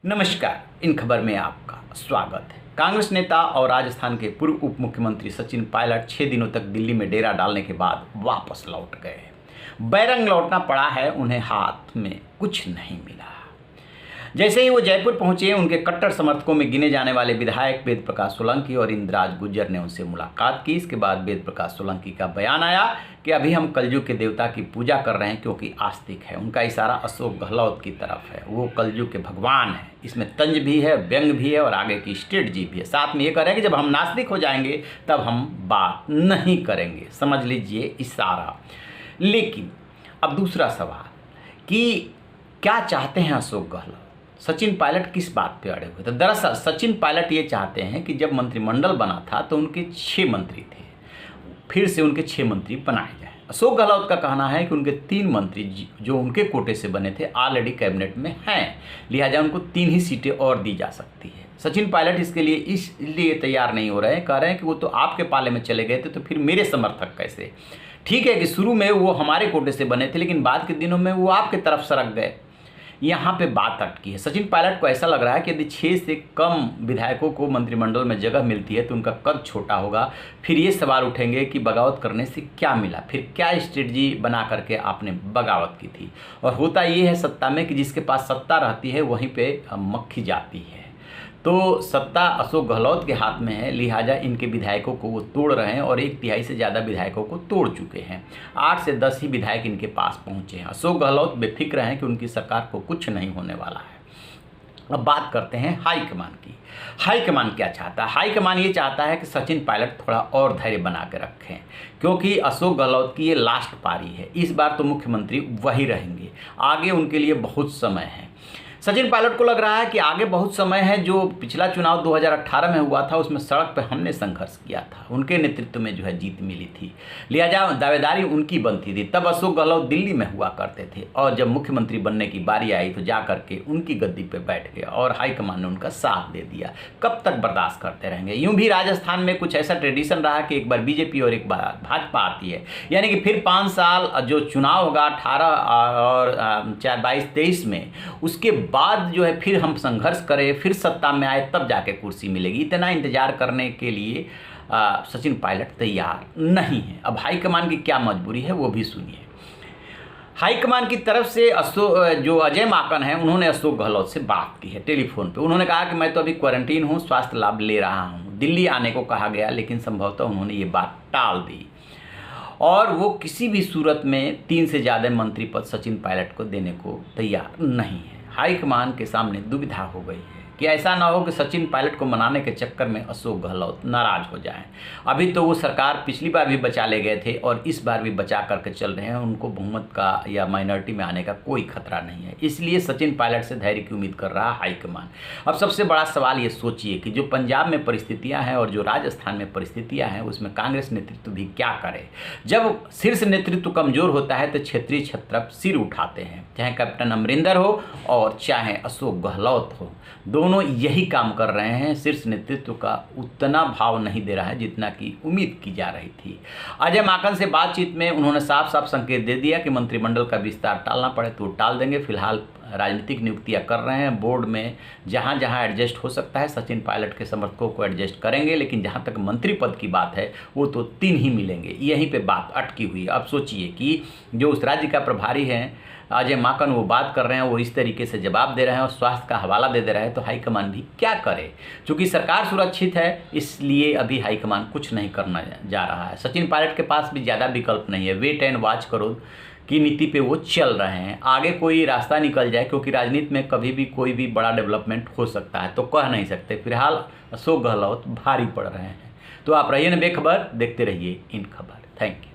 नमस्कार, इन खबर में आपका स्वागत है। कांग्रेस नेता और राजस्थान के पूर्व उप मुख्यमंत्री सचिन पायलट 6 दिनों तक दिल्ली में डेरा डालने के बाद वापस लौट गए। बैरंग लौटना पड़ा है उन्हें, हाथ में कुछ नहीं मिला। जैसे ही वो जयपुर पहुंचे, उनके कट्टर समर्थकों में गिने जाने वाले विधायक वेद प्रकाश सोलंकी और इंद्राज गुर्जर ने उनसे मुलाकात की। इसके बाद वेद प्रकाश सोलंकी का बयान आया कि अभी हम कलयुग के देवता की पूजा कर रहे हैं क्योंकि आस्तिक है। उनका इशारा अशोक गहलोत की तरफ है, वो कलयुग के भगवान है। इसमें तंज भी है, व्यंग भी है और आगे की स्ट्रेटजी भी है। साथ में ये कह रहे हैं कि जब हम नास्तिक हो जाएंगे तब हम बात नहीं करेंगे। समझ लीजिए इशारा। लेकिन अब दूसरा सवाल कि क्या चाहते हैं अशोक गहलोत? सचिन पायलट किस बात पे अड़े हुए थे? दरअसल सचिन पायलट ये चाहते हैं कि जब मंत्रिमंडल बना था तो उनके 6 मंत्री थे, फिर से उनके 6 मंत्री बनाए जाए। अशोक गहलोत का कहना है कि उनके 3 मंत्री जो उनके कोटे से बने थे ऑलरेडी कैबिनेट में हैं, लिहाजा उनको 3 ही सीटें और दी जा सकती है। सचिन पायलट इसके लिए इसलिए तैयार नहीं हो रहे हैं, कह रहे हैं कि वो तो आपके पाले में चले गए थे तो फिर मेरे समर्थक कैसे? ठीक है कि शुरू में वो हमारे कोटे से बने थे, लेकिन बाद के दिनों में वो आपके तरफ सरक गए। यहाँ पे बात अटकी है। सचिन पायलट को ऐसा लग रहा है कि यदि 6 से कम विधायकों को मंत्रिमंडल में जगह मिलती है तो उनका कद छोटा होगा। फिर ये सवाल उठेंगे कि बगावत करने से क्या मिला, फिर क्या स्ट्रेटजी बना करके आपने बगावत की थी। और होता ये है सत्ता में कि जिसके पास सत्ता रहती है वहीं पे मक्खी जाती है। तो सत्ता अशोक गहलोत के हाथ में है, लिहाजा इनके विधायकों को वो तोड़ रहे हैं और 1/3 से ज़्यादा विधायकों को तोड़ चुके हैं। 8 से 10 ही विधायक इनके पास पहुंचे हैं। अशोक गहलोत बेफिक्र हैं कि उनकी सरकार को कुछ नहीं होने वाला है। अब बात करते हैं हाईकमान की। हाईकमान क्या चाहता है? हाईकमान ये चाहता है कि सचिन पायलट थोड़ा और धैर्य बना के रखें, क्योंकि अशोक गहलोत की ये लास्ट पारी है। इस बार तो मुख्यमंत्री वही रहेंगे, आगे उनके लिए बहुत समय है। सचिन पायलट को लग रहा है कि आगे बहुत समय है। जो पिछला चुनाव 2018 में हुआ था उसमें सड़क पर हमने संघर्ष किया था, उनके नेतृत्व में जो है जीत मिली थी, लिहाजा दावेदारी उनकी बनती थी। तब अशोक गहलोत दिल्ली में हुआ करते थे और जब मुख्यमंत्री बनने की बारी आई तो जा करके उनकी गद्दी पे बैठ गए और हाईकमान ने उनका साथ दे दिया। कब तक बर्दाश्त करते रहेंगे? यूं भी राजस्थान में कुछ ऐसा ट्रेडिशन रहा कि एक बार बीजेपी और एक बार भाजपा आती है, यानी कि फिर 5 साल जो चुनाव होगा 18 और 22-23 में, उसके बाद जो है फिर हम संघर्ष करें, फिर सत्ता में आए तब जाके कुर्सी मिलेगी। इतना इंतजार करने के लिए सचिन पायलट तैयार नहीं है। अब हाईकमान की क्या मजबूरी है वो भी सुनिए। हाईकमान की तरफ से जो अजय माकन है, उन्होंने अशोक गहलोत से बात की है टेलीफोन पे। उन्होंने कहा कि मैं तो अभी क्वारंटीन हूँ, स्वास्थ्य लाभ ले रहा हूँ। दिल्ली आने को कहा गया, लेकिन संभवतः उन्होंने ये बात टाल दी और वो किसी भी सूरत में 3 से ज़्यादा मंत्री पद सचिन पायलट को देने को तैयार नहीं है। हाईकमान के सामने दुविधा हो गई है कि ऐसा ना हो कि सचिन पायलट को मनाने के चक्कर में अशोक गहलोत नाराज हो जाएं। अभी तो वो सरकार पिछली बार भी बचा ले गए थे और इस बार भी बचा करके चल रहे हैं। उनको बहुमत का या माइनॉरिटी में आने का कोई खतरा नहीं है, इसलिए सचिन पायलट से धैर्य की उम्मीद कर रहा हाईकमान। अब सबसे बड़ा सवाल ये सोचिए कि जो पंजाब में परिस्थितियाँ हैं और जो राजस्थान में परिस्थितियाँ हैं, उसमें कांग्रेस नेतृत्व भी क्या करे। जब शीर्ष नेतृत्व कमजोर होता है तो क्षेत्रीय छत्रप सिर उठाते हैं, चाहे कैप्टन अमरिंदर हो और चाहे अशोक गहलोत हो। दोनों यही काम कर रहे हैं। शीर्ष नेतृत्व का उतना भाव नहीं दे रहा है जितना कि उम्मीद की जा रही थी। अजय माकन से बातचीत में उन्होंने साफ साफ संकेत दे दिया कि मंत्रिमंडल का विस्तार टालना पड़े तो टाल देंगे। फिलहाल राजनीतिक नियुक्तियां कर रहे हैं, बोर्ड में जहां जहां एडजस्ट हो सकता है सचिन पायलट के समर्थकों को एडजस्ट करेंगे, लेकिन जहां तक मंत्री पद की बात है वो तो 3 ही मिलेंगे। यहीं पे बात अटकी हुई है। अब सोचिए कि जो उस राज्य का प्रभारी है अजय माकन, वो बात कर रहे हैं, वो इस तरीके से जवाब दे रहे हैं और स्वास्थ्य का हवाला दे रहे हैं, तो हाईकमान भी क्या करे? चूँकि सरकार सुरक्षित है इसलिए अभी हाईकमान कुछ नहीं करना जा रहा है। सचिन पायलट के पास भी ज़्यादा विकल्प नहीं है, वेट एंड वॉच करो की नीति पे वो चल रहे हैं। आगे कोई रास्ता निकल जाए, क्योंकि राजनीति में कभी भी कोई भी बड़ा डेवलपमेंट हो सकता है, तो कह नहीं सकते। फिलहाल अशोक गहलोत भारी पड़ रहे हैं। तो आप रहिए न बेखबर, देखते रहिए इन खबर। Thank you.